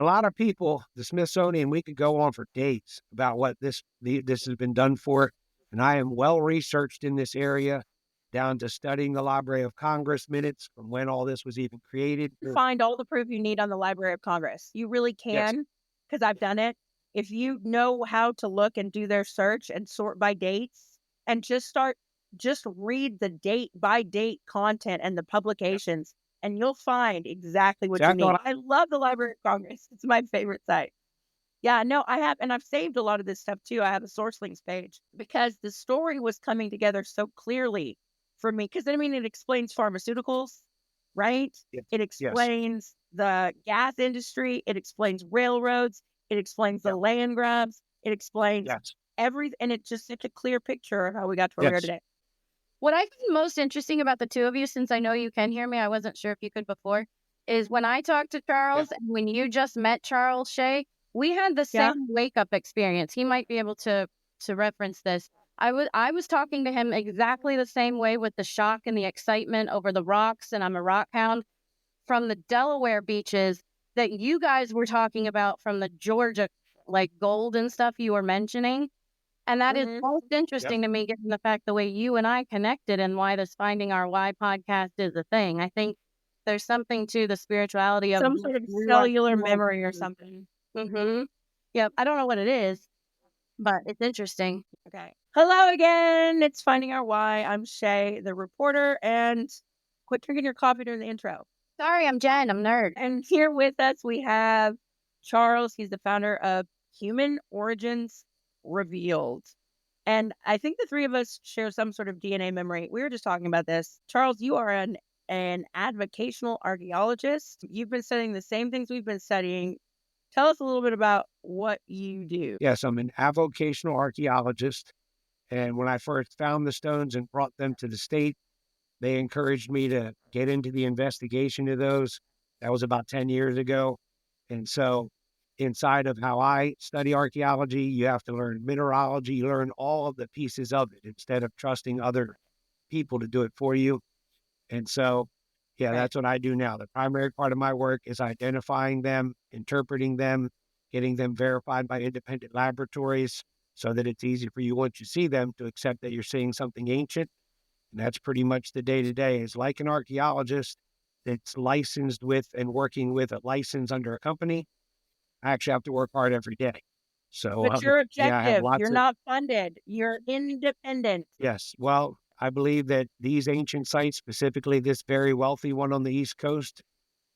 A lot of people, the Smithsonian, we could go on for days about what this has been done for. And I am well researched in this area, down to studying the Library of Congress minutes from when all this was even created. Find all the proof you need on the Library of Congress. You really Yes, can, because I've done it. If you know how to look and do their search and sort by dates and just read the date by date content and the publications, and you'll find exactly see, what I you need. thought, I love the Library of Congress. It's my favorite site. Yeah, no, I have, and I've saved a lot of this stuff too. I have a source links page because the story was coming together so clearly for me. Because I mean, it explains pharmaceuticals, right? yes, It yes, explains the gas industry. It explains railroads. It explains yeah, the land grabs. It explains yes, everything, and it's just such a clear picture of how we got to where we are yes, today. What I find most interesting about the two of you, since I know you can hear me, I wasn't sure if you could before, is when I talked to yeah, Charles and when you just met Charles Shay, we had the Yeah. same wake up experience. He might be able to reference this. I was talking to him exactly the same way with the shock and the excitement over the rocks, and I'm a rock hound from the Delaware beaches that you guys were talking about from the Georgia like gold and stuff you were mentioning. And that is Hmm. most yeah. interesting to me, given the fact the way you and I connected and why this Finding Our Why podcast is a thing. I think there's something to the spirituality of Some sort of cellular memory or something. Mm-hmm. Yep. I don't know what it is, but it's interesting. Okay. Hello again. It's Finding Our Why. I'm Shay, the reporter, and quit drinking your coffee during the intro. Sorry, I'm Jen. I'm nerd. And here with us, we have Charles. He's the founder of Human Origins Revealed. And I think the three of us share some sort of DNA memory. We were just talking about this. Charles, you are an avocational archaeologist. You've been studying the same things we've been studying. Tell us a little bit about what you do. Yes, I'm an avocational archaeologist. And when I first found the stones and brought them to the state, they encouraged me to get into the investigation of those. That was about 10 years ago. And so, inside of how I study archaeology, you have to learn mineralogy, you learn all of the pieces of it instead of trusting other people to do it for you. And so, yeah, Right. that's what I do now. The primary part of my work is identifying them, interpreting them, getting them verified by independent laboratories so that it's easy for you once you see them to accept that you're seeing something ancient. And that's pretty much the day to day. Is like an archaeologist that's licensed with and working with a license under a company. I actually have to work hard every day. So, But you're yeah, I have objective. You're lots of, not funded. You're independent. yes. Well, I believe that these ancient sites, specifically this very wealthy one on the East Coast,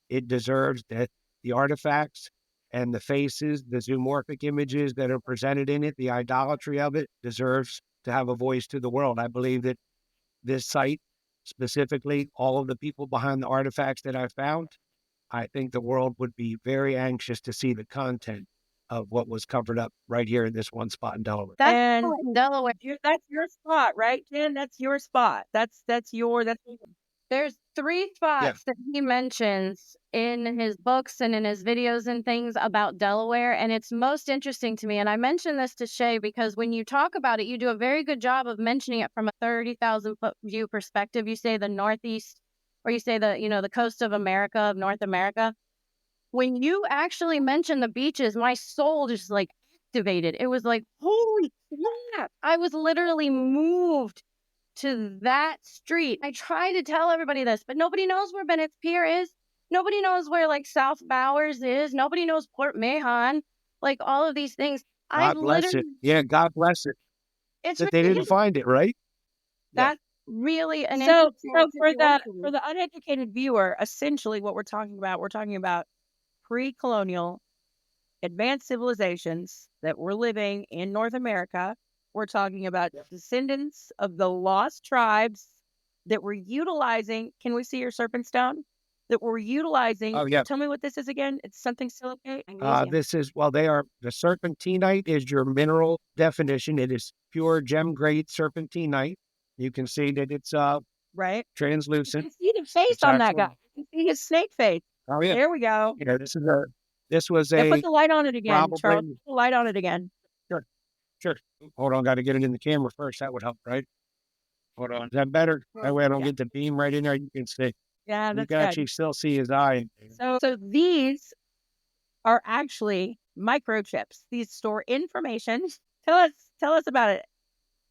it deserves that the artifacts and the faces, the zoomorphic images that are presented in it, the idolatry of it deserves to have a voice to the world. I believe that this site, specifically all of the people behind the artifacts that I found, I think the world would be very anxious to see the content of what was covered up right here in this one spot in Delaware. That's And in Delaware. that's your spot, right, Jen? That's your spot. That's There's three Yeah. spots that he mentions in his books and in his videos and things about Delaware, and it's most interesting to me. And I mentioned this to Shay because when you talk about it, you do a very good job of mentioning it from a 30,000 foot view perspective. You say the Northeast, or you say the coast of America, of North America. When you actually mention the beaches, my soul just like activated. It was like, holy crap! I was literally moved to that street. I try to tell everybody this, but nobody knows where Bennett's Pier is. Nobody knows where like South Bowers is. Nobody knows Port Mahon. Like all of these things. I've God bless it. literally, Yeah, God bless it it's that they didn't ridiculous. find it, right? Yeah. That's really an so interesting for situation. the uneducated viewer, essentially what we're talking about pre-colonial advanced civilizations that were living in North America. We're talking about descendants of the lost tribes that were utilizing. Can we see your serpent stone? That were utilizing. Oh, yeah. Tell me what this is again. It's something silicate. Magnesium. This is, well, they are, the serpentinite is your mineral definition. It is pure gem grade serpentinite. You can see that it's Right. You translucent. can see the face It's on that actually, guy. You can see his snake face. oh, yeah. There we go. Yeah, this was Yeah, put a the light on it again, Charles. probably, Put the light on it again. sure, sure. Hold on, got to get it in the camera first. That would help, right? Hold on. Is that better? That way I don't Yeah. get the beam right in there. You can see. Yeah, You that's can good. actually still see his eye. So these are actually microchips. These store information. Tell us about it.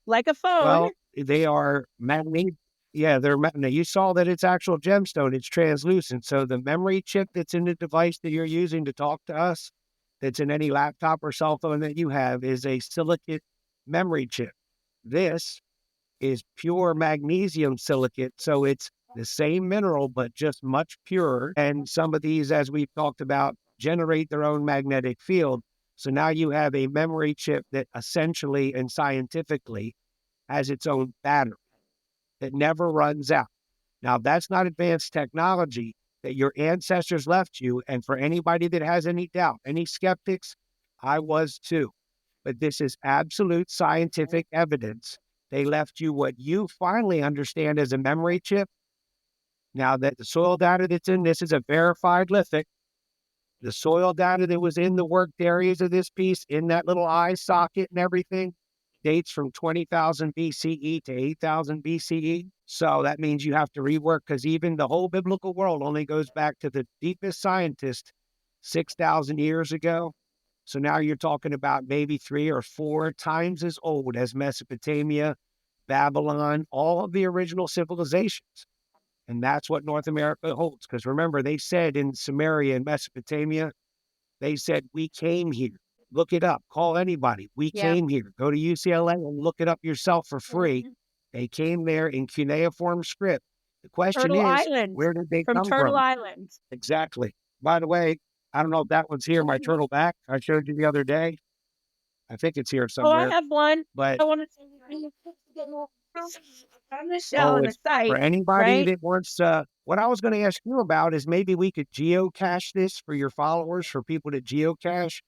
Like a phone. Well, they are magnet. Yeah, now you saw that it's actual gemstone. It's translucent. So the memory chip that's in the device that you're using to talk to us, that's in any laptop or cell phone that you have, is a silicate memory chip. This is pure magnesium silicate. So it's the same mineral, but just much purer. And some of these, as we've talked about, generate their own magnetic field. So now you have a memory chip that essentially and scientifically has its own battery that never runs out. Now, that's not advanced technology that your ancestors left you. And for anybody that has any doubt, any skeptics, I was too. But this is absolute scientific evidence. They left you what you finally understand as a memory chip. Now that the soil data that's in this is a verified lithic, the soil data that was in the worked areas of this piece, in that little eye socket and everything, dates from 20,000 BCE to 8,000 BCE. So that means you have to rework, because even the whole biblical world only goes back to the deepest scientist 6,000 years ago. So now you're talking about maybe 3 or 4 times as old as Mesopotamia, Babylon, all of the original civilizations. And that's what North America holds. Because remember, they said in Samaria and Mesopotamia, they said, we came here. Look it up. Call anybody. We Yeah. came here. Go to UCLA and look it up yourself for free. They came there in cuneiform script. The question Turtle is, Island. where did they From come Turtle from? Island. Exactly. By the way, I don't know if that one's here, my turtle back I showed you the other day. I think it's here Oh, I somewhere. have one. But I want to get more on the shell in the it's for site, anybody right? that wants what I was going to ask you about is maybe we could geocache this for your followers, for people to geocache,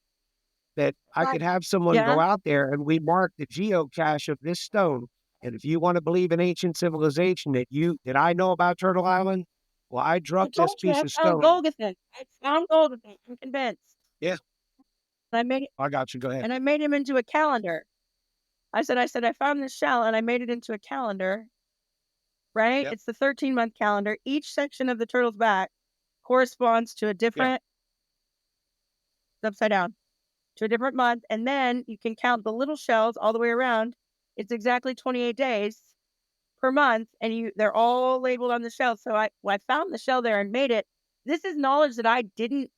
that I could have someone Yeah. go out there and we mark the geocache of this stone. And if you want to believe in ancient civilization that I know about Turtle Island, well, I I dropped this told you piece I of found stone. Golgotha. I found Golgotha. I'm convinced. Yeah, And I made it, I got you. Go ahead. and I made him into a calendar. I said, I found this shell and I made it into a calendar, right? Yep. It's the 13-month calendar. Each section of the turtle's back corresponds to a different, upside down, to a different month. And then you can count the little shells all the way around. It's exactly 28 days per month. And they're all labeled on the shell. So I found the shell there and made it. This is knowledge that I didn't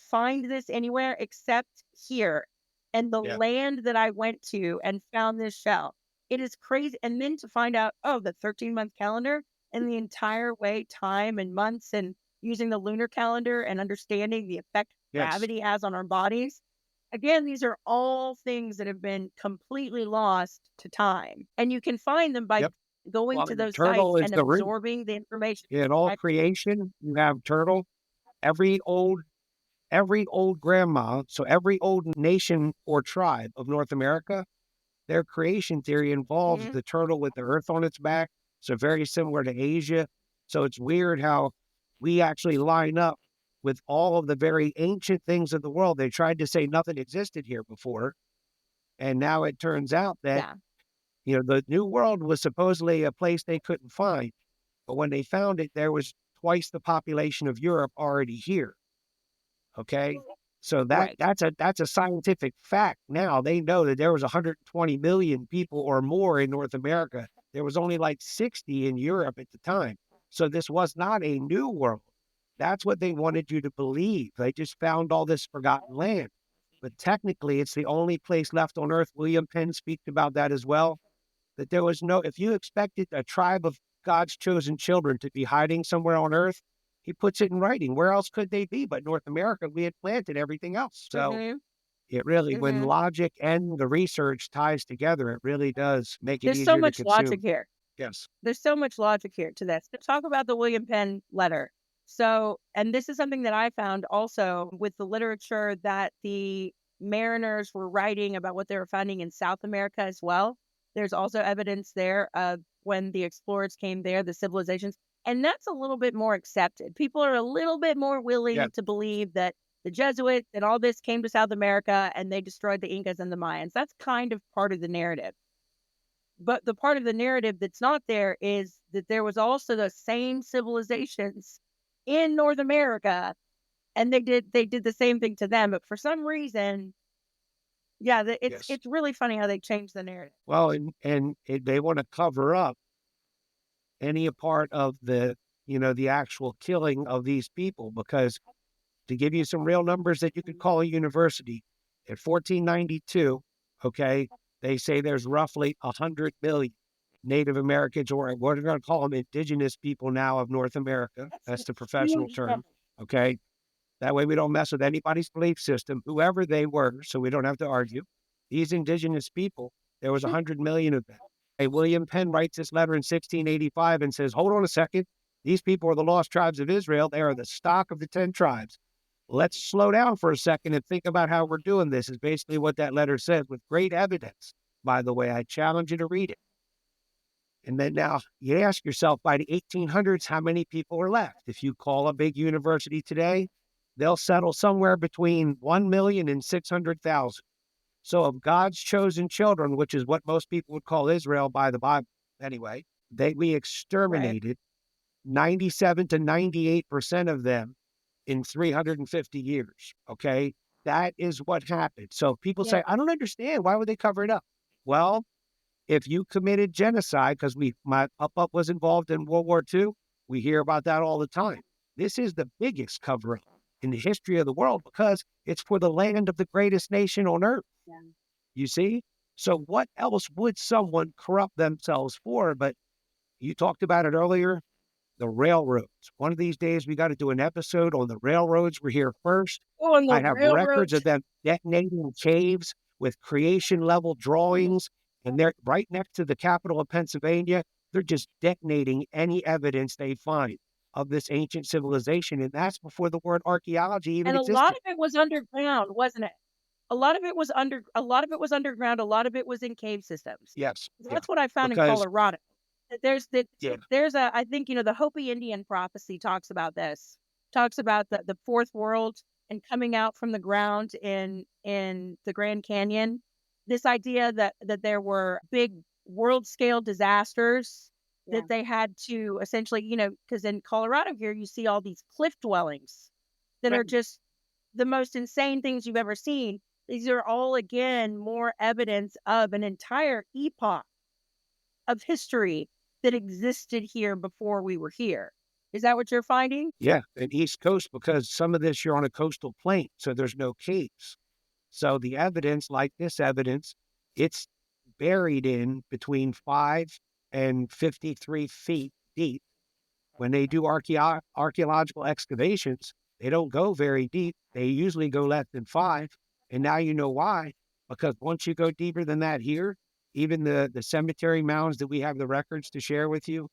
find this anywhere except here and the Yeah. land that I went to and found this shell. It is crazy. And then to find out, oh, the 13-month calendar and the entire way, time and months, and using the lunar calendar and understanding the effect Yes. gravity has on our bodies. Again, these are all things that have been completely lost to time. And you can find them by going Well, to the those turtle sites is and the root. absorbing the information. In all creation, you have turtle. Every old grandma, so every old nation or tribe of North America, their creation theory involves Mhm. the turtle with the earth on its back. So very similar to Asia. So it's weird how we actually line up with all of the very ancient things of the world. They tried to say nothing existed here before. And now it turns out that, Yeah. the New World was supposedly a place they couldn't find. But when they found it, there was twice the population of Europe already here. Okay. So Right. that's a scientific fact. Now they know that there was 120 million people or more in North America. There was only like 60 in Europe at the time. So this was not a new world. That's what they wanted you to believe. They just found all this forgotten land. But technically, it's the only place left on earth. William Penn speaks about that as well. That there was no, if you expected a tribe of God's chosen children to be hiding somewhere on earth, he puts it in writing. Where else could they be but North America? We had planted everything else. So Mhm. it really, when Mhm. logic and the research ties together, it really does make it There's so easier to much logic consume. here. Yes. There's so much logic here to this. To talk about the William Penn letter. So, and this is something that I found also with the literature that the mariners were writing about what they were finding in South America as well. There's also evidence there of when the explorers came there, the civilizations, and that's a little bit more accepted. People are a little bit more Yeah. willing to believe that the Jesuits and all this came to South America and they destroyed the Incas and the Mayans. That's kind of part of the narrative. But the part of the narrative that's not there is that there was also the same civilizations in North America and they did the same thing to them. But for some reason, yeah, Yes. it's really funny how they changed the narrative. Well, they want to cover up any part of the actual killing of these people, because to give you some real numbers that you could call a university, in 1492, okay, they say there's roughly 100 million Native Americans, or what we're going to call them indigenous people now of North America. That's the professional Huge term, number. okay? That way we don't mess with anybody's belief system, whoever they were, so we don't have to argue. These indigenous people, there was 100 million of them. Hey, William Penn writes this letter in 1685 and says, hold on a second. These people are the lost tribes of Israel. They are the stock of the 10 tribes. Let's slow down for a second and think about how we're doing this, is basically what that letter says, with great evidence. By the way, I challenge you to read it. And then now you ask yourself, by the 1800s, how many people are left? If you call a big university today, they'll settle somewhere between 1 million and 600,000. So of God's chosen children, which is what most people would call Israel by the Bible anyway, we Right. exterminated 97 to 98% of them in 350 years. Okay. That is what happened. So people Yeah. say, I don't understand. Why would they cover it up? Well, if you committed genocide, because my up was involved in World War II, we hear about that all the time. This is the biggest cover up in the history of the world, because it's for the land of the greatest nation on earth. Yeah. You see? So what else would someone corrupt themselves for? But you talked about it earlier, the railroads. One of these days, we got to do an episode on the railroads. We're here first. Oh, and the I have records of railroads. them detonating caves with creation level drawings, and they're right next to the capital of Pennsylvania. They're just detonating any evidence they find of this ancient civilization. And that's before the word archaeology even And a lot existed. of it was underground, wasn't it? A lot of it was underground, a lot of it was in cave systems. Yes. Yeah. That's what I found in Because, Colorado. yeah, There's a, I think, the Hopi Indian prophecy talks about this. Talks about the fourth world and coming out from the ground in the Grand Canyon. This idea that there were big world scale disasters Yeah. that they had to essentially, because in Colorado here you see all these cliff dwellings that are Right. just the most insane things you've ever seen. These are all, again, more evidence of an entire epoch of history that existed here before we were here. Is that what you're finding? Yeah, and East Coast, because some of this you're on a coastal plain, so there's no caves. So the evidence, like this evidence, it's buried in between 5 and 53 feet deep. When they do archaeological excavations, they don't go very deep. They usually go less than 5. And now you know why. Because once you go deeper than that here, even the cemetery mounds that we have the records to share with you,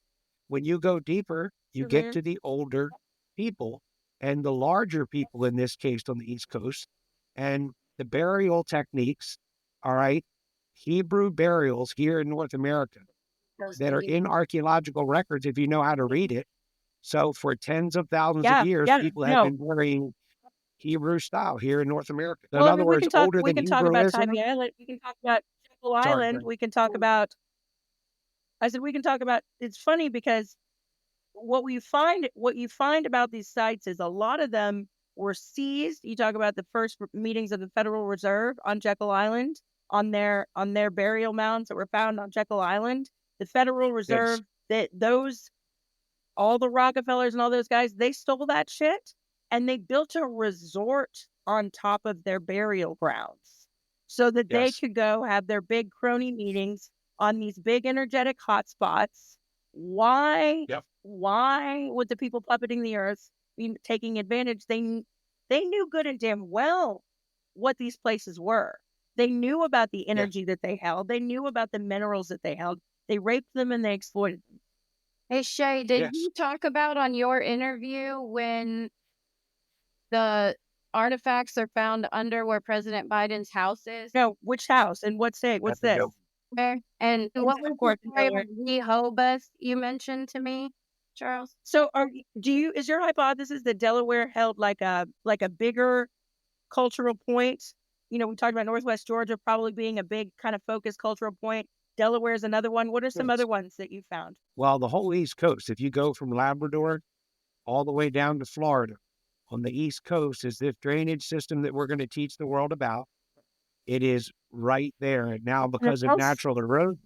when you go deeper, you get Mm-hmm. to the older people and the larger people, in this case on the East Coast. And the burial techniques, all right, Hebrew burials here in North America that are in archaeological records, if you know how to read it. So for tens of thousands of Yeah, years, yeah, people have no. been burying Hebrew style here in North America. In Well, I other mean, we words, can talk. older We than can talk about Hebrewism. Tybee Island. We can talk about Jekyll Sorry, Island. We can talk about. I said we can talk about. It's funny because what you find about these sites is a lot of them were seized. You talk about the first meetings of the Federal Reserve on Jekyll Island, on their burial mounds that were found on Jekyll Island. The Federal Yes. Reserve, that those all the Rockefellers and all those guys, they stole that shit and they built a resort on top of their burial grounds so that they Yes. could go have their big crony meetings on these big energetic hotspots. Why? Yep. Why would the people puppeting the earth be taking advantage? They knew good and damn well what these places were. They knew about the Yeah. energy that they held. They knew about the minerals that they held. They raped them and they exploited them. Hey, Shay, did Yes. you talk about on your interview when the artifacts are found under where President Biden's house is? No, which house and what state? What's That's a this? dope. Where? And what was Of course, the story Delaware. of Rehoboth you mentioned to me, Charles? So, is your hypothesis that Delaware held like a bigger cultural point? We talked about Northwest Georgia probably being a big kind of focused cultural point. Delaware is another one. What are some Yes. other ones that you found? Well, the whole East Coast, if you go from Labrador all the way down to Florida, on the East Coast is this drainage system that we're going to teach the world about. It is right there. And now, because of Canals, natural erosion.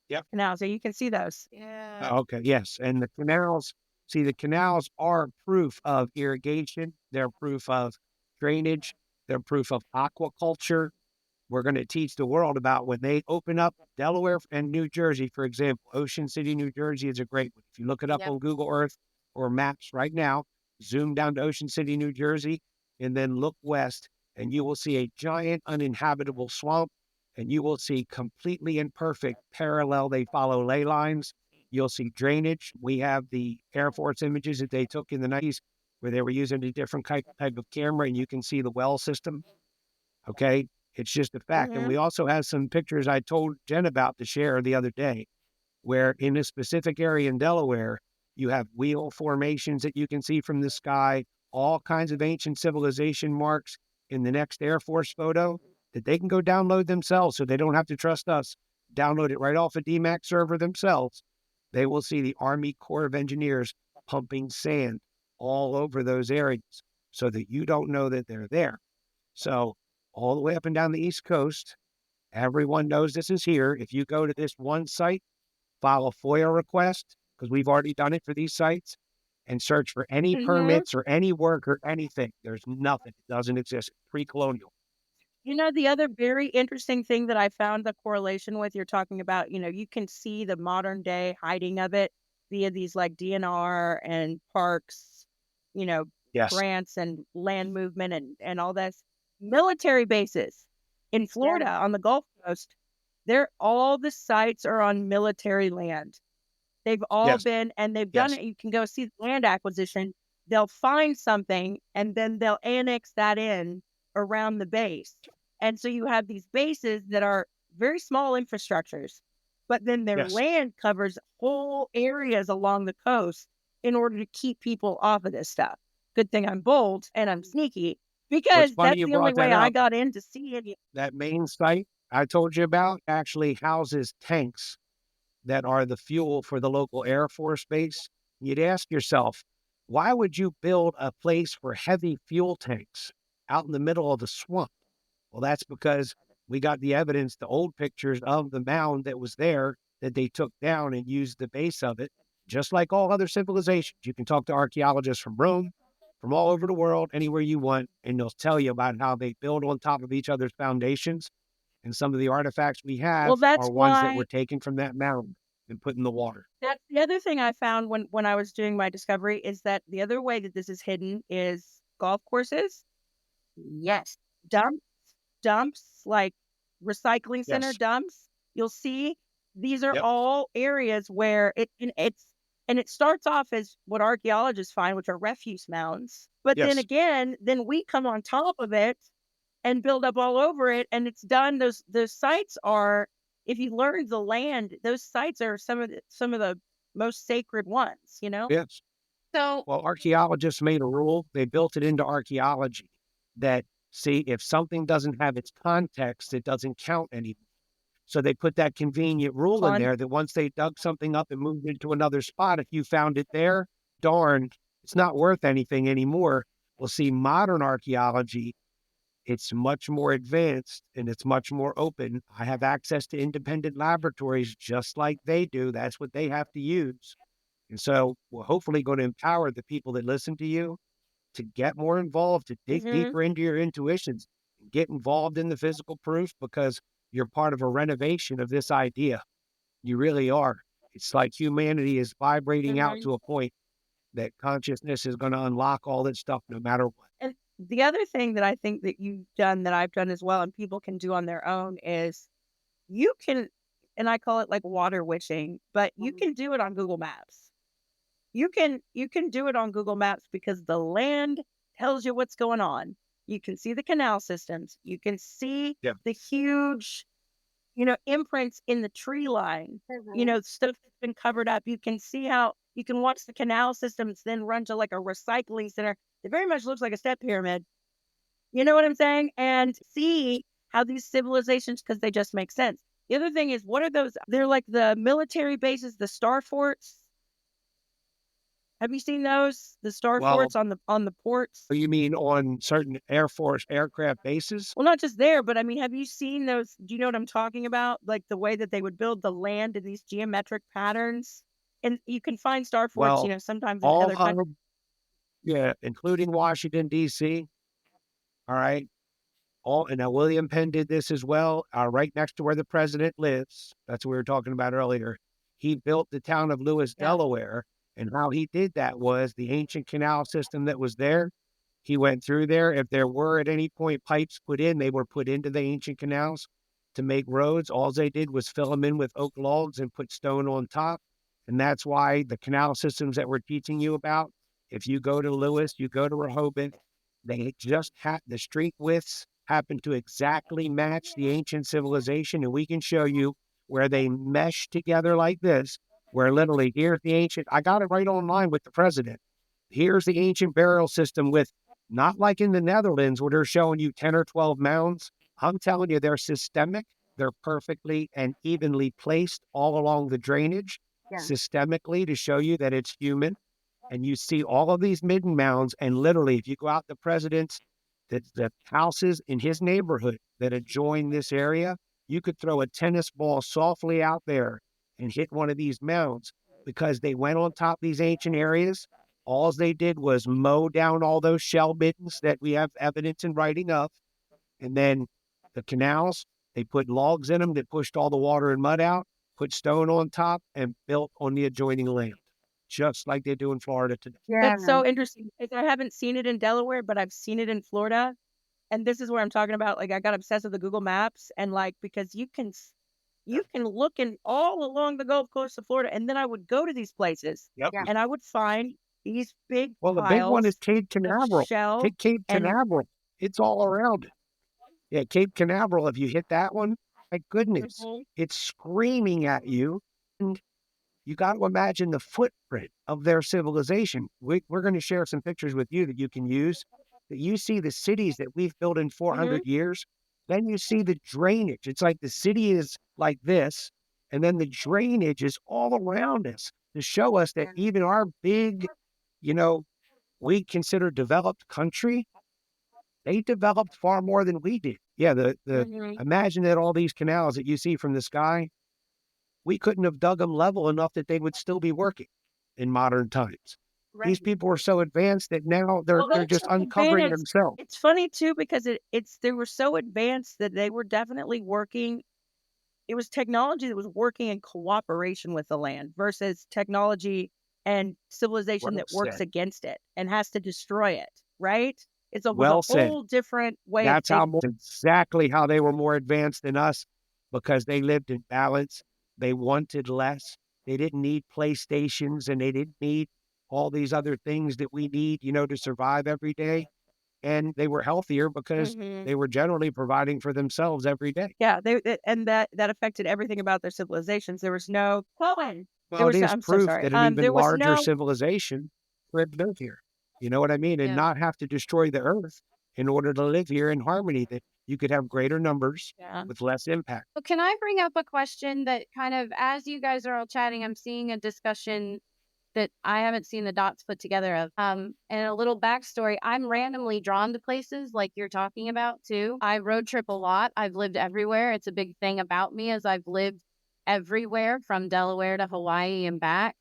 Yep. canals, so you can see those. Yeah. Okay. Yes. And the canals, see, the canals are proof of irrigation. They're proof of drainage. They're proof of aquaculture. We're going to teach the world about when they open up Delaware and New Jersey, for example. Ocean City, New Jersey is a great one. If you look it up Yep. on Google Earth or maps right now, zoom down to Ocean City, New Jersey, and then look west, and you will see a giant uninhabitable swamp, and you will see completely imperfect parallel. They follow ley lines. You'll see drainage. We have the Air Force images that they took in the 90s where they were using a different type of camera, and you can see the well system. Okay. It's just a fact. And Mm-hmm. we also have some pictures I told Jen about to share the other day, where in a specific area in Delaware, you have wheel formations that you can see from the sky, all kinds of ancient civilization marks in the next Air Force photo that they can go download themselves so they don't have to trust us. Download it right off a DMAX server themselves. They will see the Army Corps of Engineers pumping sand all over those areas so that you don't know that they're there. So all the way up and down the East Coast, everyone knows this is here. If you go to this one site, file a FOIA request, because we've already done it for these sites, and search for any Mm-hmm. permits or any work or anything. There's nothing. It doesn't exist. Pre-colonial. The other very interesting thing that I found the correlation with, you're talking about, you can see the modern day hiding of it via these like DNR and parks, you know, Yes. grants and land movement and all this. Military bases in Florida on the Gulf Coast, all the sites are on military land. They've all Yes. been, and they've done Yes. it. You can go see the land acquisition. They'll find something and then they'll annex that in around the base. And so you have these bases that are very small infrastructures, but then their Yes. land covers whole areas along the coast in order to keep people off of this stuff. Good thing I'm bold and I'm sneaky Well, it's because funny that's you the only brought that way I up. got in to see it. That main site I told you about actually houses tanks that are the fuel for the local Air Force base. You'd ask yourself, why would you build a place for heavy fuel tanks out in the middle of the swamp? Well, that's because we got the evidence, the old pictures of the mound that was there that they took down and used the base of it, just like all other civilizations. You can talk to archaeologists from Rome, from all over the world, anywhere you want, and they'll tell you about how they build on top of each other's foundations. And some of the artifacts we Well, have that's are ones that why were taken from that mound and put in the water. That's the other thing I found when I was doing my discovery is that the other way that this is hidden is golf courses. Yes. Dumps, like recycling center Yes. dumps. You'll see these are Yep. all areas where it starts off as what archaeologists find, which are refuse mounds. But then Yes. again, then we come on top of it and build up all over it, and it's done. Those sites are, if you learn the land, those sites are some of the most sacred ones. Yes. So Well, archaeologists made a rule. They built it into archaeology that, see, if something doesn't have its context, it doesn't count anymore. So they put that convenient rule in Con- there that once they dug something up and moved it to another spot, if you found it there, darn, it's not worth anything anymore. Well, see, modern archaeology, it's much more advanced and it's much more open. I have access to independent laboratories just like they do. That's what they have to use. And so we're hopefully going to empower the people that listen to you to get more involved, to dig Mhm. deeper into your intuitions, get involved in the physical proof because you're part of a renovation of this idea. You really are. It's like humanity is vibrating out Mhm. to a point that consciousness is going to unlock all that stuff no matter what. And the other thing that I think that you've done that I've done as well, and people can do on their own, is you can, and I call it like water witching, but you can do it on Google Maps. You can do it on Google Maps because the land tells you what's going on. You can see the canal systems. You can see Yeah. the huge, imprints in the tree line. Stuff that's been covered up. You can see how you can watch the canal systems then run to like a recycling center. It very much looks like a step pyramid. You know what I'm saying? And see how these civilizations, because they just make sense. The other thing is, what are those? They're like the military bases, the star forts. Have you seen those? The star Well, forts on the ports? you mean on certain Air Force aircraft bases? Well, not just there, but I mean, have you seen those? Do you know what I'm talking about? Like the way that they would build the land in these geometric patterns? And you can find star forts, Well, sometimes in all other countries. of, yeah, including Washington, D.C. All right. All, and now William Penn did this as well, right next to where the president lives. That's what we were talking about earlier. He built the town of Lewis, Yeah. Delaware. And how he did that was the ancient canal system that was there. He went through there. If there were at any point pipes put in, they were put into the ancient canals to make roads. All they did was fill them in with oak logs and put stone on top. And that's why the canal systems that we're teaching you about, if you go to Lewis, you go to Rehoboth, they just have the street widths happen to exactly match the ancient civilization. And we can show you where they mesh together like this, where literally here's the ancient, I got it right online with the president. Here's the ancient burial system with, not like in the Netherlands where they're showing you 10 or 12 mounds. I'm telling you, they're systemic. They're perfectly and evenly placed all along the drainage, Yeah. systemically, to show you that it's human. And you see all of these midden mounds. And literally, if you go out the president's, the houses in his neighborhood that adjoin this area, you could throw a tennis ball softly out there and hit one of these mounds because they went on top of these ancient areas. All they did was mow down all those shell middens that we have evidence in writing of. And then the canals, they put logs in them that pushed all the water and mud out, put stone on top, and built on the adjoining land, just like they do in Florida today. That's so interesting. Like, I haven't seen it in Delaware, but I've seen it in Florida. And this is where I'm talking about. Like, I got obsessed with the Google Maps, and like because you can look in all along the Gulf Coast of Florida, and then I would go to these places, Yep. and I would find these big Well, the big one is piles Cape of Canaveral. shell Cape and Canaveral. It's all around it. Yeah, Cape Canaveral, if you hit that one, my goodness, Mhm. it's screaming at you. And you got to imagine the footprint of their civilization. We're going to share some pictures with you that you can use. That you see the cities that we've built in 400 years. Then you see the drainage. It's like the city is like this, and then the drainage is all around us to show us that even our big, you know, we consider developed country, they developed far more than we did. Yeah, the Mhm. imagine that all these canals that you see from the sky, we couldn't have dug them level enough that they would still be working in modern times. These Right. people are so advanced that now they're Well, they're just so uncovering advanced. themselves. It's funny too because it's they were so advanced that they were definitely working. It was technology that was working in cooperation with the land versus technology and civilization Well that works said. against it and has to destroy it, right? Was a Well said. whole different way of That's how exactly how they were more advanced than us, because they lived in balance. They wanted less. They didn't need PlayStations and they didn't need all these other things that we need, to survive every day. And they were healthier because Mhm. they were generally providing for themselves every day. Yeah, and that affected everything about their civilizations. There was no Cohen. There Well, it was no is I'm so proof sorry. that an even There was larger no civilization could live here. You know what I mean? And Yeah. not have to destroy the earth in order to live here in harmony, that you could have greater numbers Yeah. with less impact. Well, can I bring up a question that kind of, as you guys are all chatting, I'm seeing a discussion that I haven't seen the dots put together of. And a little backstory, I'm randomly drawn to places like you're talking about too. I road trip a lot. I've lived everywhere. It's a big thing about me as I've lived everywhere from Delaware to Hawaii and back.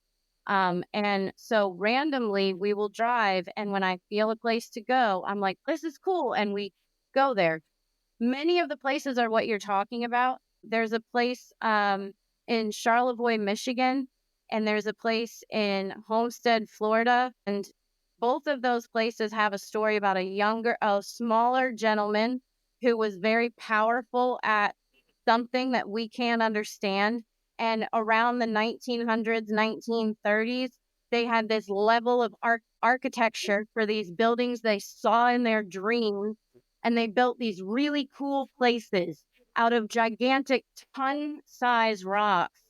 And so randomly we will drive, and when I feel a place to go, I'm like, this is cool. And we go there. Many of the places are what you're talking about. There's a place in Charlevoix, Michigan, and there's a place in Homestead, Florida. And both of those places have a story about a smaller gentleman who was very powerful at something that we can't understand. And around the 1900s, 1930s, they had this level of architecture for these buildings they saw in their dreams, and they built these really cool places out of gigantic ton-size rocks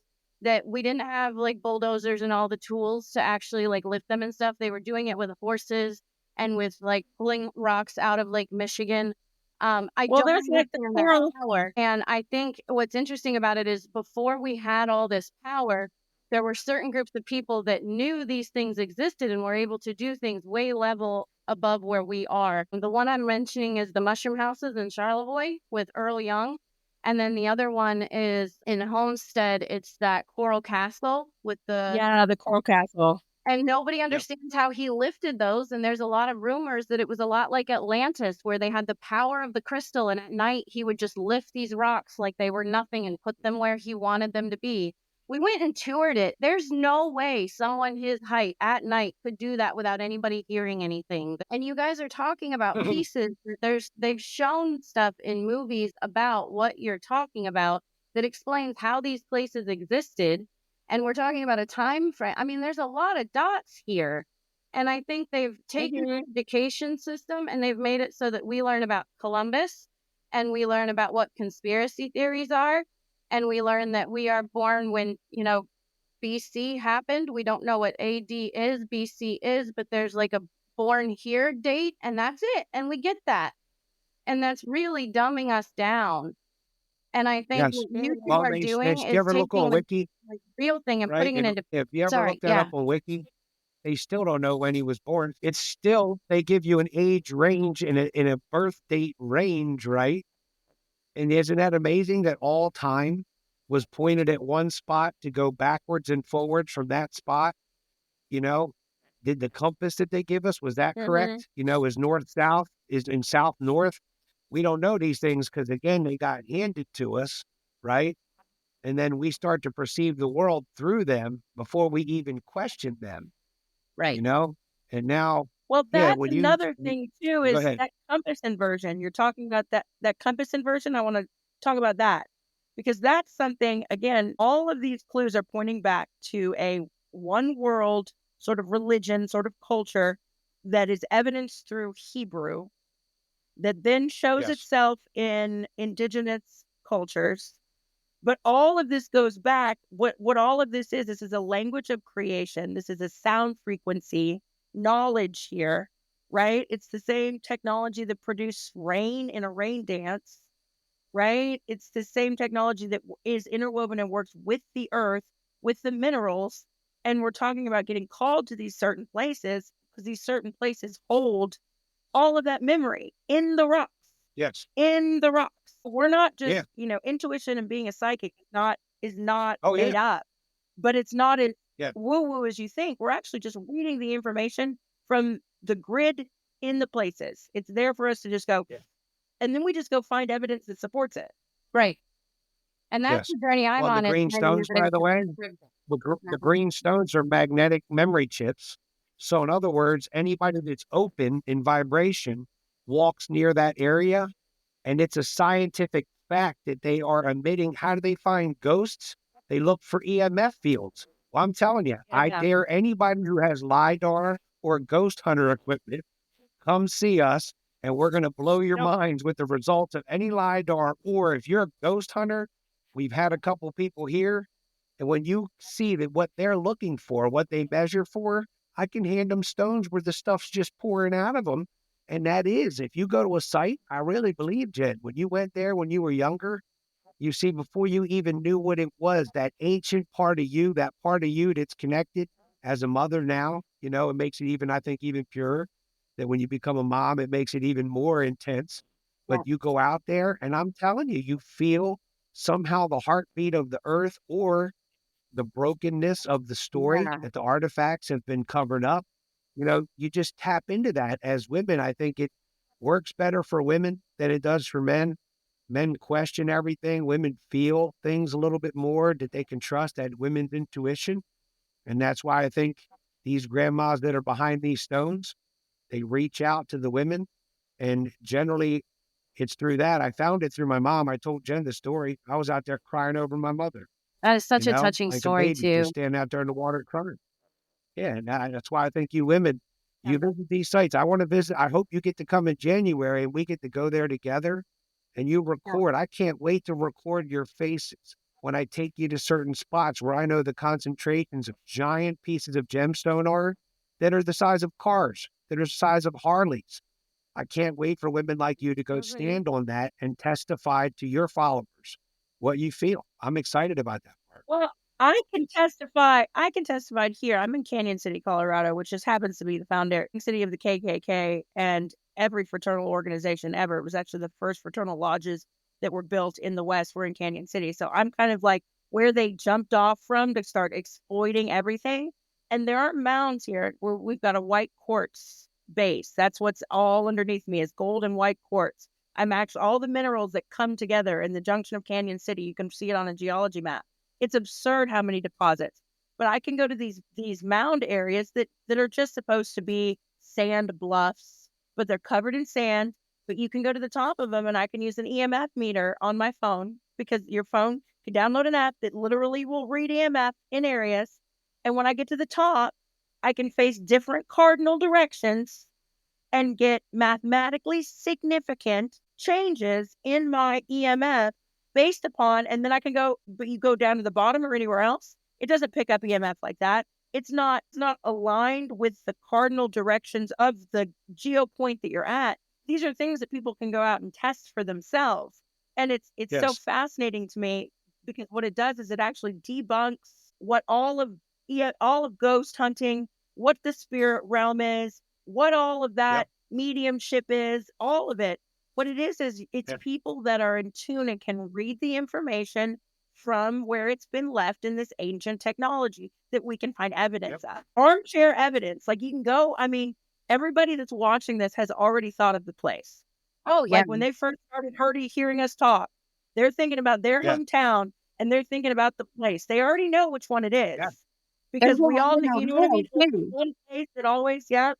that we didn't have like bulldozers and all the tools to actually like lift them and stuff. They were doing it with horses and with like pulling rocks out of Lake Michigan. I Well, don't there's like the understand their coral. power. And I think what's interesting about it is before we had all this power, there were certain groups of people that knew these things existed and were able to do things way level above where we are. And the one I'm mentioning is the mushroom houses in Charlevoix with Earl Young. And then the other one is in Homestead. It's that Coral Castle with the the Coral Castle. and nobody understands how he lifted those. And there's a lot of rumors that it was a lot like Atlantis, where they had the power of the crystal. And at night, he would just lift these rocks like they were nothing and put them where he wanted them to be. We went and toured it. There's no way someone his height at night could do that without anybody hearing anything. And you guys are talking about pieces. They've shown stuff in movies about what you're talking about that explains how these places existed. And we're talking about a time frame. I mean, there's a lot of dots here. And I think they've taken the education system and they've made it so that we learn about Columbus and we learn about what conspiracy theories are. And we learn that we are born when, BC happened. We don't know what AD is, BC is, but there's like a born here date and that's it. And we get that. And that's really dumbing us down. And I think Yes. what you two Well, are doing you is ever look taking on the Wiki, real thing and right? putting it into. If you ever Sorry, look that yeah. up on Wiki, they still don't know when he was born. It's still, they give you an age range and a birth date range, right? And isn't that amazing that all time was pointed at one spot to go backwards and forwards from that spot? Did the compass that they give us, was that correct? Is north south, is in south north? We don't know these things because, again, they got handed to us, right? And then we start to perceive the world through them before we even question them, Right. And now, Well, yeah, that's another thing too, go is ahead. that compass inversion. You're talking about that compass inversion. I want to talk about that because that's something, again, all of these clues are pointing back to a one world sort of religion, sort of culture that is evidenced through Hebrew that then shows Yes. itself in indigenous cultures. But all of this goes back. What all of this is a language of creation. This is a sound frequency knowledge here, right? It's the same technology that produced rain in a rain dance, right? It's the same technology that is interwoven and works with the earth, with the minerals. And we're talking about getting called to these certain places because these certain places hold all of that memory in the rocks. Yes. In the rocks. We're not just, Yeah. Intuition and being a psychic is not Oh, made up, but it's not as Yeah. woo-woo as you think. We're actually just reading the information from the grid in the places. It's there for us to just go, and then we just go find evidence that supports it. Right. And that's Yes. the journey I'm Well, the on. green stones, by the way, the green stones are magnetic memory chips. So in other words, anybody that's open in vibration walks near that area, and it's a scientific fact that they are emitting. How do they find ghosts? They look for EMF fields. Well, I'm telling you, I dare anybody who has LiDAR or ghost hunter equipment, come see us, and we're going to blow your minds with the results of any LiDAR. Or if you're a ghost hunter, we've had a couple people here, and when you see that what they're looking for, what they measure for, I can hand them stones where the stuff's just pouring out of them. And that is, if you go to a site, I really believe, Jed, when you went there when you were younger, you see, before you even knew what it was, that ancient part of you, that part of you that's connected as a mother now, it makes it even, I think, even purer. That when you become a mom, it makes it even more intense. But you go out there, and I'm telling you, you feel somehow the heartbeat of the earth or the brokenness of the story that the artifacts have been covered up. You just tap into that. As women, I think it works better for women than it does for men. Men question everything. Women feel things a little bit more that they can trust, that women's intuition. And that's why I think these grandmas that are behind these stones, they reach out to the women. And generally, it's through that. I found it through my mom. I told Jen the story. I was out there crying over my mother. That is such a touching like story, a baby, too. just standing out there in the water crying. Yeah, and that's why I think you women, you visit these sites. I want to visit. I hope you get to come in January and we get to go there together and you record. I can't wait to record your faces when I take you to certain spots where I know the concentrations of giant pieces of gemstone are that are the size of cars, that are the size of Harleys. I can't wait for women like you to go stand on that and testify to your followers what you feel. I'm excited about that part. Well, I can testify here. I'm in Canyon City, Colorado, which just happens to be the founding city of the KKK and every fraternal organization ever. It was actually the first fraternal lodges that were built in the West were in Canyon City. So I'm kind of like where they jumped off from to start exploiting everything. And there aren't mounds here where we've got a white quartz base. That's what's all underneath me is gold and white quartz. I'm actually all the minerals that come together in the junction of Canyon City. You can see it on a geology map. It's absurd how many deposits. But I can go to these mound areas that are just supposed to be sand bluffs, but they're covered in sand. But you can go to the top of them, and I can use an EMF meter on my phone because your phone can download an app that literally will read EMF in areas. And when I get to the top, I can face different cardinal directions and get mathematically significant changes in my EMF based upon, and then I can go, but you go down to the bottom or anywhere else, it doesn't pick up EMF like that. It's not aligned with the cardinal directions of the geo point that you're at. These are things that people can go out and test for themselves. And it's so Yes. fascinating to me because what it does is it actually debunks what all of ghost hunting, what the spirit realm is, what all of Yep. that mediumship is, all of it. What it is it's Yeah. people that are in tune and can read the information from where it's been left in this ancient technology that we can find Yep. evidence of. Armchair evidence. Like you can go, I mean, everybody that's watching this has already thought of the place. Oh, yeah. Like when they first started hearing us talk, they're thinking about their Yeah. hometown and they're thinking about the place. They already know which one it is. Yeah. Because we all, know you know what I mean? that, too. One place that always, yeah,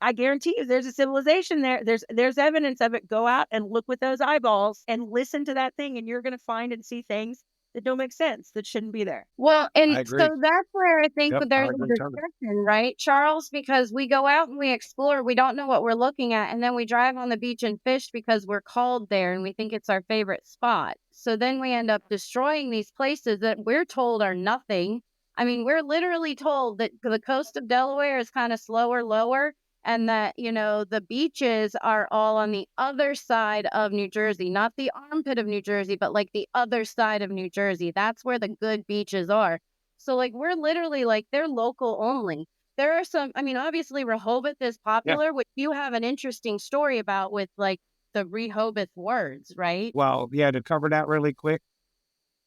I guarantee you there's a civilization there. There's evidence of it. Go out and look with those eyeballs and listen to that thing, and you're gonna find and see things that don't make sense, that shouldn't be there. Well, I and so agree. that's where I think Yep. I there's a agree totally. discussion, right, Charles? Because we go out and we explore, we don't know what we're looking at, and then we drive on the beach and fish because we're called there and we think it's our favorite spot. So then we end up destroying these places that we're told are nothing. I mean, we're literally told that the coast of Delaware is kind of slower, lower, and that, the beaches are all on the other side of New Jersey, not the armpit of New Jersey, but like the other side of New Jersey. That's where the good beaches are. So, like, we're literally like, they're local only. There are some, I mean, obviously, Rehoboth is Yeah. popular, which you have an interesting story about with like the Rehoboth words, right? Well, yeah, to cover that really quick.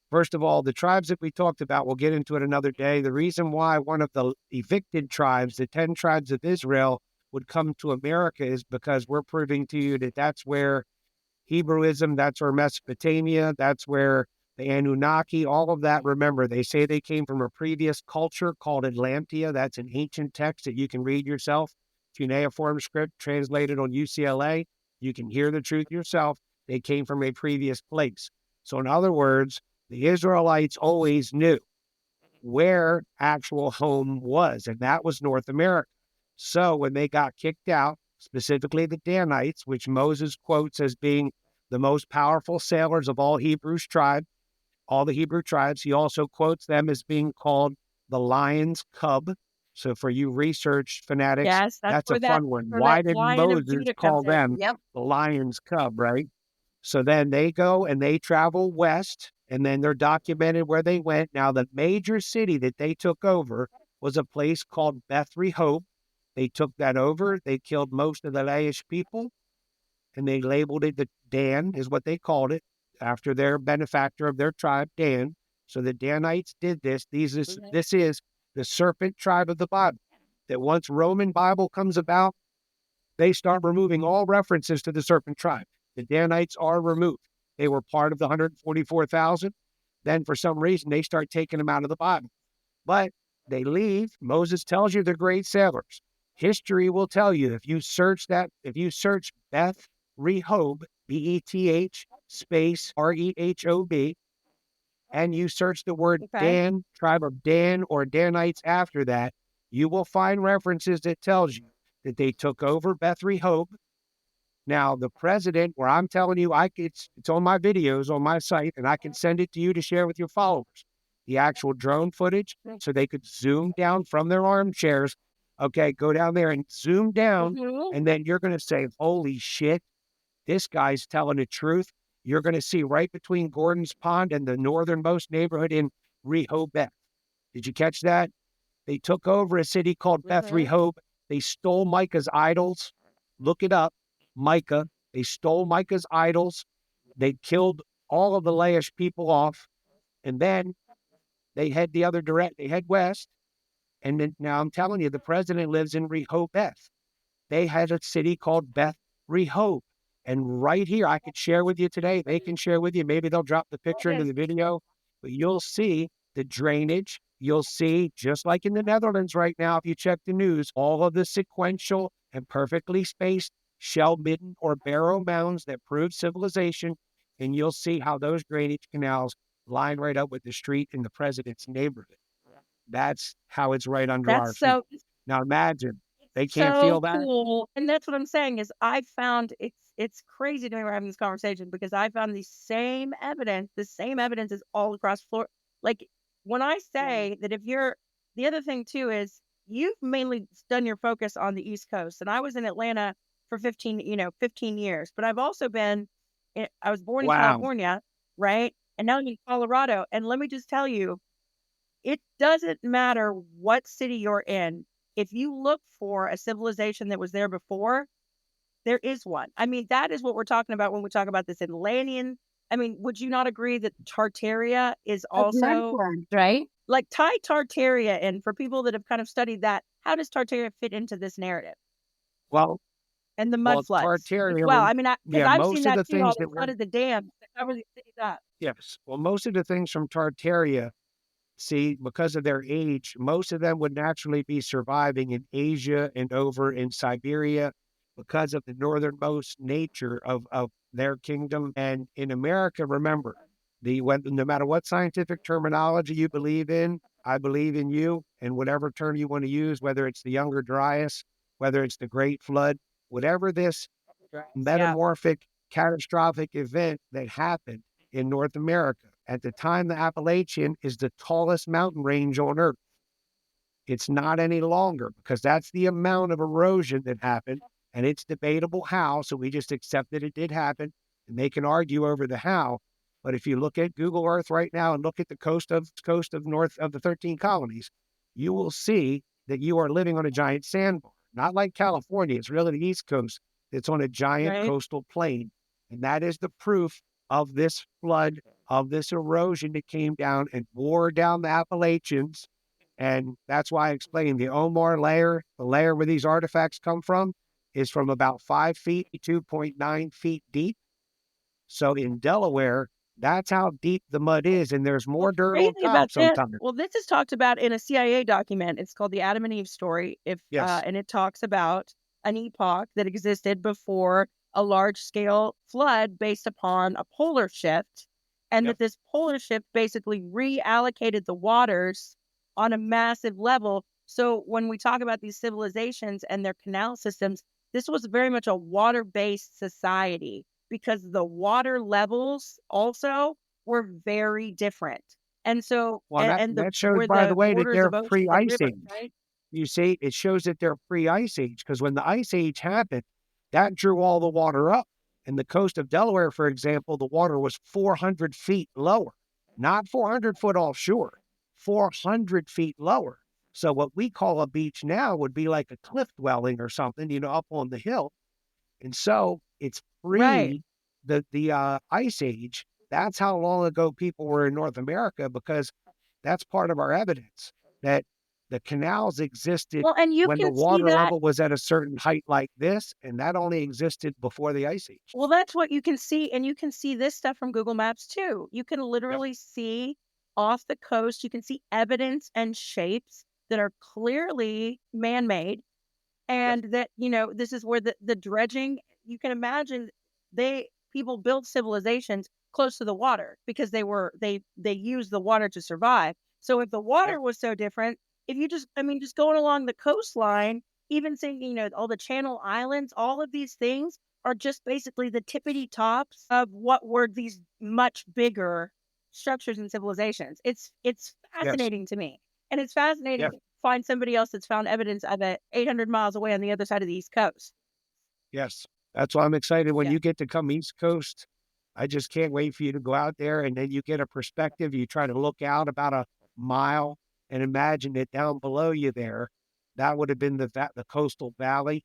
First of all, the tribes that we talked about, we'll get into it another day. The reason why one of the evicted tribes, the 10 tribes of Israel, would come to America is because we're proving to you that that's where Hebrewism, that's where Mesopotamia, that's where the Anunnaki, all of that. Remember, they say they came from a previous culture called Atlantia. That's an ancient text that you can read yourself. Cuneiform script translated on UCLA. You can hear the truth yourself. They came from a previous place. So in other words, the Israelites always knew where actual home was, and that was North America. So when they got kicked out, specifically the Danites, which Moses quotes as being the most powerful sailors of all all the Hebrew tribes, he also quotes them as being called the lion's cub. So for you research fanatics, Yes, that's a fun one. where that Why did Lion of Moses Judah call comes in. them Yep. the lion's cub, right? So then they go and they travel west, and then they're documented where they went. Now, the major city that they took over was a place called Beth Rehob. They took that over. They killed most of the Laish people, and they labeled it the Dan, is what they called it, after their benefactor of their tribe, Dan. So the Danites did this. This is the serpent tribe of the Bible. That once Roman Bible comes about, they start removing all references to the serpent tribe. The Danites are removed. They were part of the 144,000. Then for some reason, they start taking them out of the Bible. But they leave. Moses tells you they're great sailors. History will tell you if you search Beth Rehob, Beth space Rehob, and you search the word Okay. Dan, tribe of Dan, or Danites after that, you will find references that tells you that they took over Beth Rehob. Now, the president, where I'm telling you, it's on my videos on my site, and I can send it to you to share with your followers. The actual drone footage, so they could zoom down from their armchairs. Okay, go down there and zoom down, Mhm. and then you're going to say, holy shit, this guy's telling the truth. You're going to see right between Gordon's Pond and the northernmost neighborhood in Rehoboth. Did you catch that? They took over a city called Beth Rehoboth. They stole Micah's idols. Look it up. Micah. They stole Micah's idols. They killed all of the Laish people off. And then they head the other direct. They head west. And then now I'm telling you, the president lives in Rehoboth. They had a city called Beth Rehoboth. And right here, I could share with you today. They can share with you. Maybe they'll drop the picture into the video. But you'll see the drainage. You'll see, just like in the Netherlands right now, if you check the news, all of the sequential and perfectly spaced shell midden or barrow mounds that prove civilization. And you'll see how those drainage canals line right up with the street in the president's neighborhood. That's how it's right under our That's feet. so Now imagine they can't feel that. cool. And that's what I'm saying is I found it's crazy to me we're having this conversation because I found the same evidence is all across Florida. Like when I say that the other thing too is you've mainly done your focus on the East Coast, and I was in Atlanta for 15 years, but I've also I was born in Wow. California, right? And now I'm in Colorado. And let me just tell you, it doesn't matter what city you're in. If you look for a civilization that was there before, there is one. I mean, that is what we're talking about when we talk about this Atlantean. I mean, would you not agree that Tartaria is also right? like tie Tartaria in for people that have kind of studied that? How does Tartaria fit into this narrative? Well, And the mud floods. Tartaria, Well, I mean, because yeah, I've most seen of the that too, how things they that were, flooded the dams that cover these cities up. yes, well, most of the things from Tartaria, see, because of their age, most of them would naturally be surviving in Asia and over in Siberia because of the northernmost nature of their kingdom. And in America, remember, no matter what scientific terminology you believe in, I believe in you, and whatever term you want to use, whether it's the Younger Dryas, whether it's the Great Flood, whatever this metamorphic catastrophic event that happened in North America. At the time, the Appalachian is the tallest mountain range on Earth. It's not any longer because that's the amount of erosion that happened, and it's debatable how, so we just accept that it did happen, and they can argue over the how. But if you look at Google Earth right now and look at the coast of north of the 13 colonies, you will see that you are living on a giant sandbar. Not like California, it's really the East Coast. It's on a giant coastal plain. And that is the proof of this flood, of this erosion that came down and wore down the Appalachians. And that's why I explained the Omar layer, the layer where these artifacts come from, is from about 5 feet to 2.9 feet deep. So in Delaware, that's how deep the mud is, and there's more dirt on top sometimes. Well, this is talked about in a CIA document. It's called the Adam and Eve story. Yes. And it talks about an epoch that existed before a large-scale flood based upon a polar shift, and that this polar shift basically reallocated the waters on a massive level. So when we talk about these civilizations and their canal systems, this was very much a water-based society because the water levels also were very different. And so, that shows, by the way, that they're pre-ice age. Right? You see, it shows that they're pre-ice age because when the ice age happened, that drew all the water up. In the coast of Delaware, for example, the water was 400 feet lower, not 400 foot offshore, 400 feet lower. So what we call a beach now would be like a cliff dwelling or something, up on the hill. And so it's pre the ice age. That's how long ago people were in North America, because that's part of our evidence that the canals existed when the water level was at a certain height like this, and that only existed before the ice age. Well, that's what you can see, and you can see this stuff from Google Maps too. You can literally see off the coast, you can see evidence and shapes that are clearly man-made, and that, this is where the dredging, you can imagine people built civilizations close to the water because they used the water to survive. So if the water was so different, if you just going along the coastline, even saying, all the Channel Islands, all of these things are just basically the tippity tops of what were these much bigger structures and civilizations. It's fascinating to me. And it's fascinating to find somebody else that's found evidence of it 800 miles away on the other side of the East Coast. Yes. That's why I'm excited when you get to come East Coast. I just can't wait for you to go out there, and then you get a perspective. You try to look out about mile. And imagine that down below you there, that would have been the coastal valley.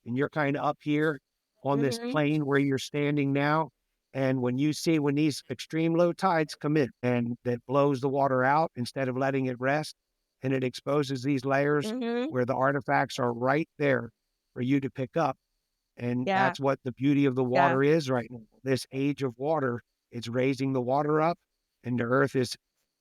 And you're kind of up here on this Mm-hmm. plain where you're standing now. And when these extreme low tides come in and that blows the water out instead of letting it rest, and it exposes these layers Mm-hmm. where the artifacts are right there for you to pick up. And Yeah. that's what the beauty of the Yeah. water is right now. This age of water, it's raising the water up, and the earth is,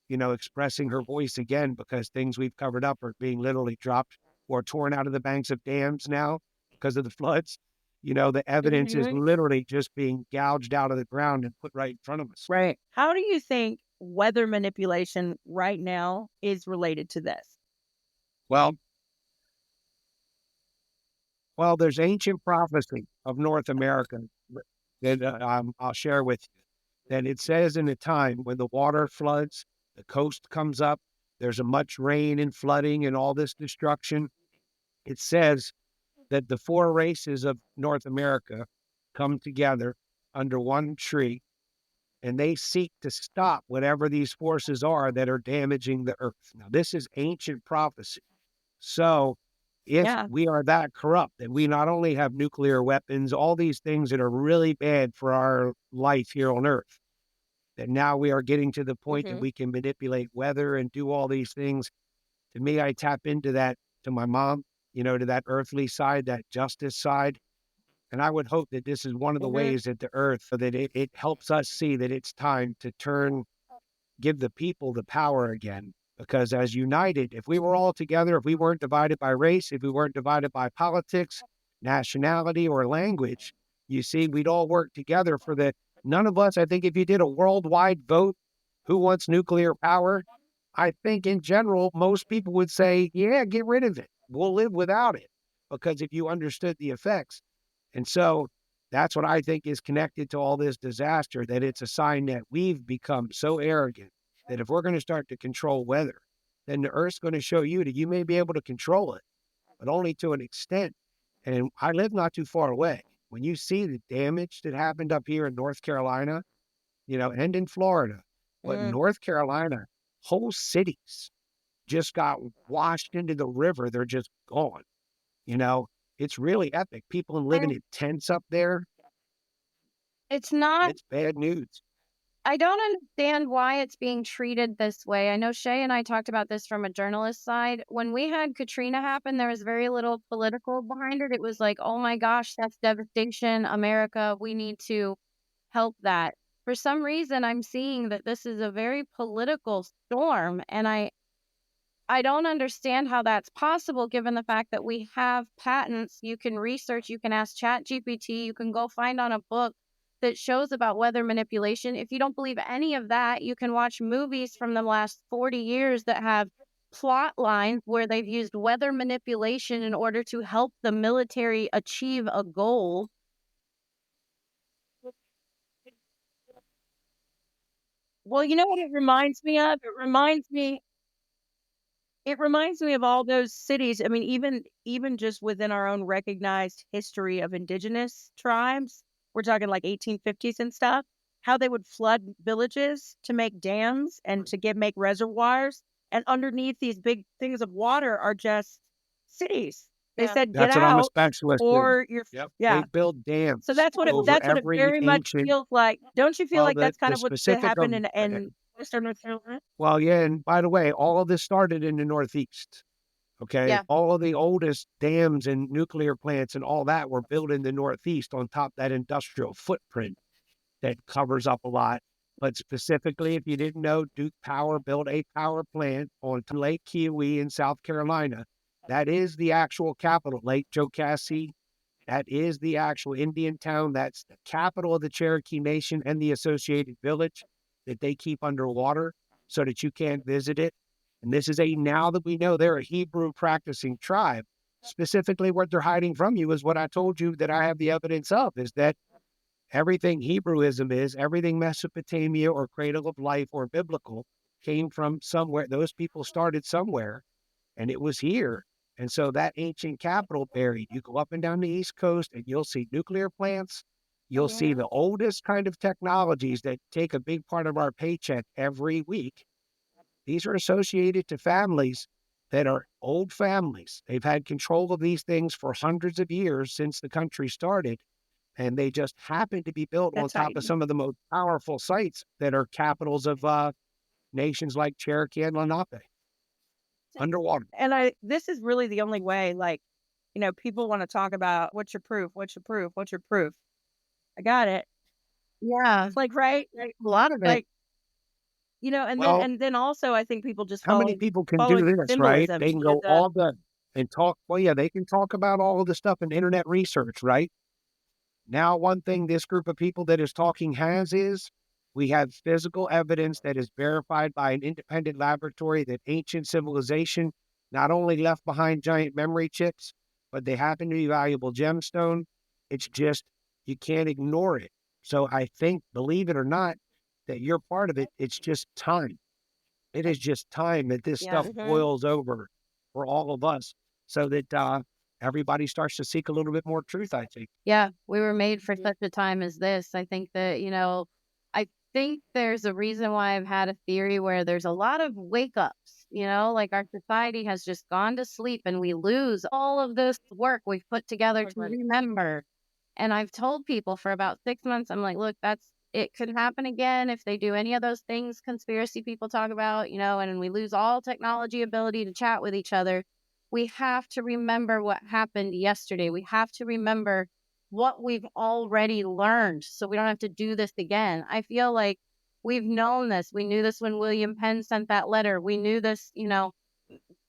expressing her voice again because things we've covered up are being literally dropped or torn out of the banks of dams now because of the floods. The evidence is Mm-hmm. literally just being gouged out of the ground and put right in front of us. Right. How do you think weather manipulation right now is related to this? Well, well, there's ancient prophecy of North America that I'll share with you. That it says in a time when the water floods, the coast comes up, there's a much rain and flooding and all this destruction. It says that the four races of North America come together under one tree and they seek to stop whatever these forces are that are damaging the earth. Now, this is ancient prophecy. So, if Yeah. we are that corrupt that we not only have nuclear weapons, all these things that are really bad for our life here on earth, that now we are getting to the point that Mm-hmm. we can manipulate weather and do all these things. To me, I tap into that, to my mom, to that earthly side, that justice side. And I would hope that this is one of the Mm-hmm. ways that the earth, so that it helps us see that it's time to give the people the power again. Because as united, if we were all together, if we weren't divided by race, if we weren't divided by politics, nationality, or language, you see, we'd all work together none of us, I think if you did a worldwide vote, who wants nuclear power? I think in general, most people would say, yeah, get rid of it. We'll live without it. Because if you understood the effects. And so that's what I think is connected to all this disaster, that it's a sign that we've become so arrogant that if we're going to start to control weather, then the earth's going to show you that you may be able to control it, but only to an extent. And I live not too far away. When you see the damage that happened up here in North Carolina, and in Florida, but in Mm. North Carolina, whole cities just got washed into the river. They're just gone. You know, it's really epic. People living And in tents up there. it's not, It's bad news. I don't understand why it's being treated this way. I know Shay and I talked about this from a journalist side. When we had Katrina happen, there was very little political behind it. It was like, oh my gosh, that's devastation. America, we need to help that. For some reason, I'm seeing that this is a very political storm, and I don't understand how that's possible given the fact that we have patents. You can research, you can ask ChatGPT, you can go find on a book that shows about weather manipulation. If you don't believe any of that, you can watch movies from the last 40 years that have plot lines where they've used weather manipulation in order to help the military achieve a goal. Well, you know what it reminds me of? It reminds me of all those cities. I mean, even just within our own recognized history of indigenous tribes, we're talking like 1850s and stuff, how they would flood villages to make dams and to make reservoirs. And underneath these big things of water are just cities. They Yeah. said, get That's what I'm a out specialist in. or you're, Yep. They yeah. build So dams that's what over that's what it every very much ancient, feels like. Don't you feel well, like that's kind the of what that specific happened of, in Western North Carolina? well, yeah. And by the way, all of this started in the Northeast. Okay. Yeah. All of the oldest dams and nuclear plants and all that were built in the Northeast on top of that industrial footprint that covers up a lot. But specifically, if you didn't know, Duke Power built a power plant on Lake Kiowee in South Carolina. That is the actual capital, Lake Jocassee. That is the actual Indian town. That's the capital of the Cherokee Nation and the associated village that they keep underwater so that you can't visit it. And this is now that we know they're a Hebrew practicing tribe. Specifically, what they're hiding from you is what I told you that I have the evidence of, is that everything Hebrewism is, everything Mesopotamia or cradle of life or biblical came from somewhere. Those people started somewhere, and it was here. And so that ancient capital buried, you go up and down the East Coast and you'll see nuclear plants. You'll see Yeah. the oldest kind of technologies that take a big part of our paycheck every week. These are associated to families that are old families. They've had control of these things for hundreds of years since the country started, and they just happen to be built on That's top right. of some of the most powerful sites that are capitals of nations like Cherokee and Lenape, underwater. And this is really the only way, like, people want to talk about what's your proof? What's your proof? What's your proof? I got it. Yeah, Like, right? Like, a lot of it. like, and then Well, and then also I think people just how many people can do following this, right? symbolism. They can go all day and talk. Well, yeah, they can talk about all of the stuff in internet research, right? Now, one thing this group of people that is talking has is we have physical evidence that is verified by an independent laboratory that ancient civilization not only left behind giant memory chips, but they happen to be valuable gemstone. It's just, you can't ignore it. So I think, believe it or not, that you're part of it. It's just time. It is just time that this Yeah. stuff boils over for all of us so that everybody starts to seek a little bit more truth, I think. Yeah, we were made for such a time as this. I think that, I think there's a reason why I've had a theory where there's a lot of wake ups, like our society has just gone to sleep and we lose all of this work we've put together to remember. And I've told people for about 6 months, I'm like, look, it could happen again if they do any of those things conspiracy people talk about, and we lose all technology ability to chat with each other. We have to remember what happened yesterday. We have to remember what we've already learned so we don't have to do this again. I feel like we've known this. We knew this when William Penn sent that letter. We knew this,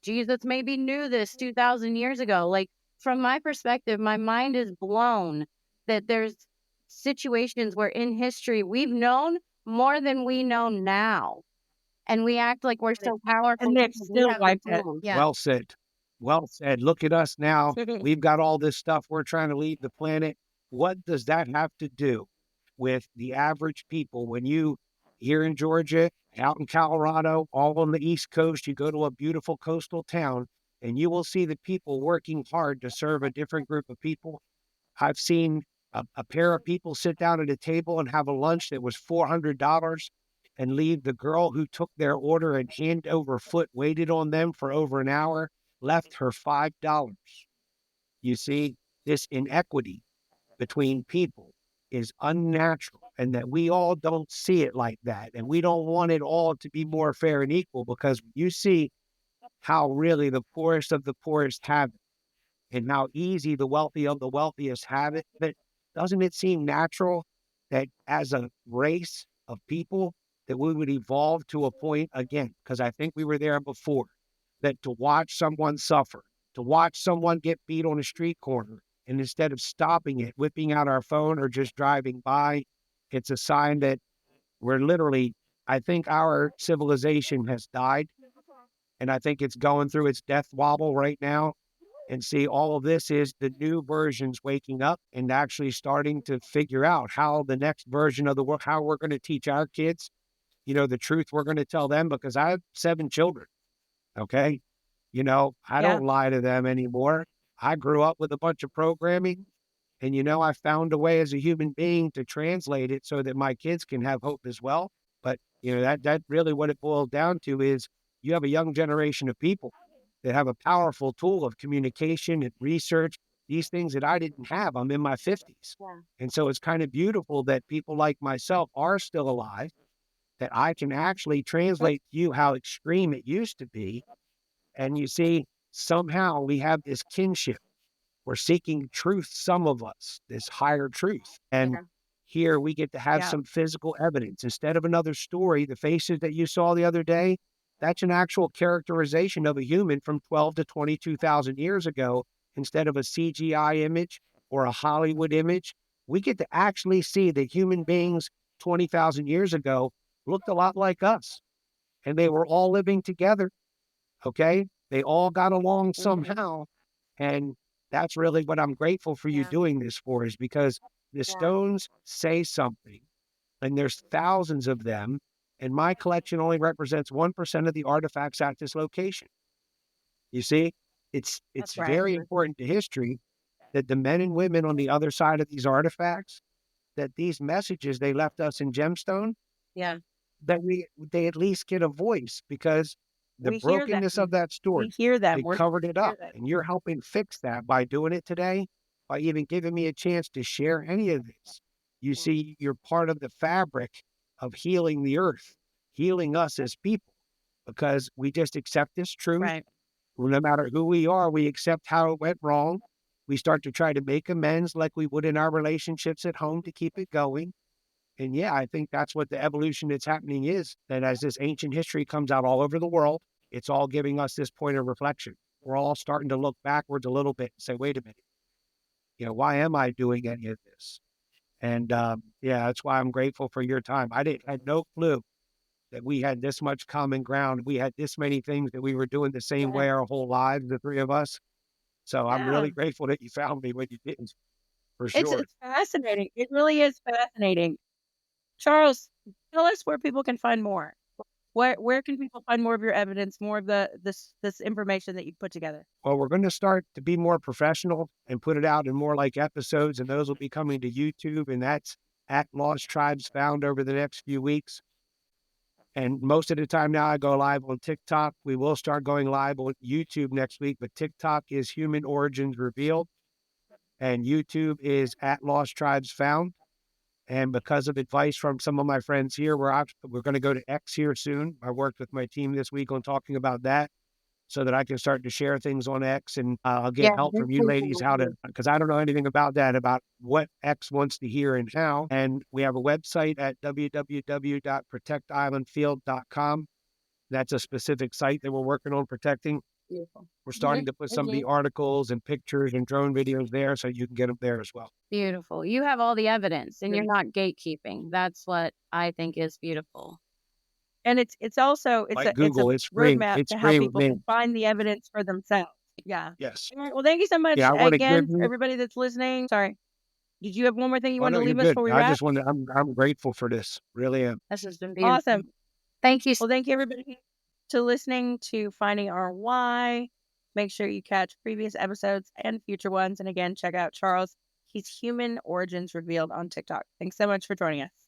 Jesus maybe knew this 2,000 years ago. Like, from my perspective, my mind is blown that there's situations where in history we've known more than we know now. And we act like we're so powerful. And they've because we still have the wiped it. tools. Yeah. Well said. Well said. Look at us now. We've got all this stuff. We're trying to leave the planet. What does that have to do with the average people? When you, here in Georgia, out in Colorado, all on the East Coast, you go to a beautiful coastal town and you will see the people working hard to serve a different group of people. I've seen a pair of people sit down at a table and have a lunch that was $400 and leave the girl who took their order and hand over foot waited on them for over an hour, left her $5. You see, this inequity between people is unnatural, and that we all don't see it like that. And we don't want it all to be more fair and equal, because you see how really the poorest of the poorest have it and how easy the wealthy of the wealthiest have it. But doesn't it seem natural that as a race of people that we would evolve to a point again, because I think we were there before, that to watch someone suffer, to watch someone get beat on a street corner, and instead of stopping it, whipping out our phone or just driving by, it's a sign that we're literally, I think our civilization has died, and I think it's going through its death wobble right now. And see, all of this is the new versions waking up and actually starting to figure out how the next version of the world, how we're going to teach our kids, the truth we're going to tell them, because I have 7 children. Okay. I Yeah. don't lie to them anymore. I grew up with a bunch of programming, and, I found a way as a human being to translate it so that my kids can have hope as well. But, that really what it boils down to is you have a young generation of people that have a powerful tool of communication and research, these things that I didn't have. I'm in my 50s. Yeah. And so it's kind of beautiful that people like myself are still alive, that I can actually translate to you how extreme it used to be. And you see, somehow we have this kinship. We're seeking truth, some of us, this higher truth. And Yeah. here we get to have Yeah. some physical evidence. Instead of another story, the faces that you saw the other day, that's an actual characterization of a human from 12 to 22,000 years ago, instead of a CGI image or a Hollywood image. We get to actually see that human beings 20,000 years ago looked a lot like us, and they were all living together. Okay. They all got along somehow. And that's really what I'm grateful for you Yeah. doing this for, is because the stones say something, and there's thousands of them. And my collection only represents 1% of the artifacts at this location. You see, it's That's right. very important to history that the men and women on the other side of these artifacts, that these messages they left us in gemstone, Yeah. that they at least get a voice, because the We hear them. brokenness of that We story, hear them. they We're covered it hear up, them. and you're helping fix that by doing it today, by even giving me a chance to share any of this. You see, you're part of the fabric of healing the earth, healing us as people, because we just accept this truth. Right. No matter who we are, we accept how it went wrong. We start to try to make amends like we would in our relationships at home to keep it going. And yeah, I think that's what the evolution that's happening is, that as this ancient history comes out all over the world, it's all giving us this point of reflection. We're all starting to look backwards a little bit and say, wait a minute, why am I doing any of this? And yeah, that's why I'm grateful for your time. Had no clue that we had this much common ground. We had this many things that we were doing the same way Yeah. our whole lives, the three of us. So I'm Yeah. really grateful that you found me when you did, for It's sure. fascinating. It really is fascinating. Charles, tell us where people can find more. Where can people find more of your evidence, more of this information that you put together? Well, we're going to start to be more professional and put it out in more like episodes, and those will be coming to YouTube, and that's at Lost Tribes Found over the next few weeks. And most of the time now I go live on TikTok. We will start going live on YouTube next week, but TikTok is Human Origins Revealed, and YouTube is at Lost Tribes Found. And because of advice from some of my friends here, we're going to go to X here soon. I worked with my team this week on talking about that, so that I can start to share things on X, and I'll get Yeah, help this from you is ladies because I don't know anything about that, about what X wants to hear and how. And we have a website at www.protectislandfield.com. That's a specific site that we're working on protecting. beautiful. We're starting to put some of the articles and pictures and drone videos there, so you can get them there as well. Beautiful. You have all the evidence and you're not gatekeeping. That's what I think is beautiful. And it's also it's Like a it's a Google, it's free. roadmap It's to how free with people me. can find the evidence for themselves. Yeah. Yes. All right. Well, thank you so much Yeah, I want to give again for you. everybody that's listening. Sorry. Did you have one more thing you Oh wanted no, to you're leave us good. before we I wrap? just want to. I'm grateful for this. Really am. This has been beautiful. Awesome. Thank you. Well, thank you everybody to listening to Finding Our Why. Make sure you catch previous episodes and future ones. And again, check out Charles. He's Human Origins Revealed on TikTok. Thanks so much for joining us.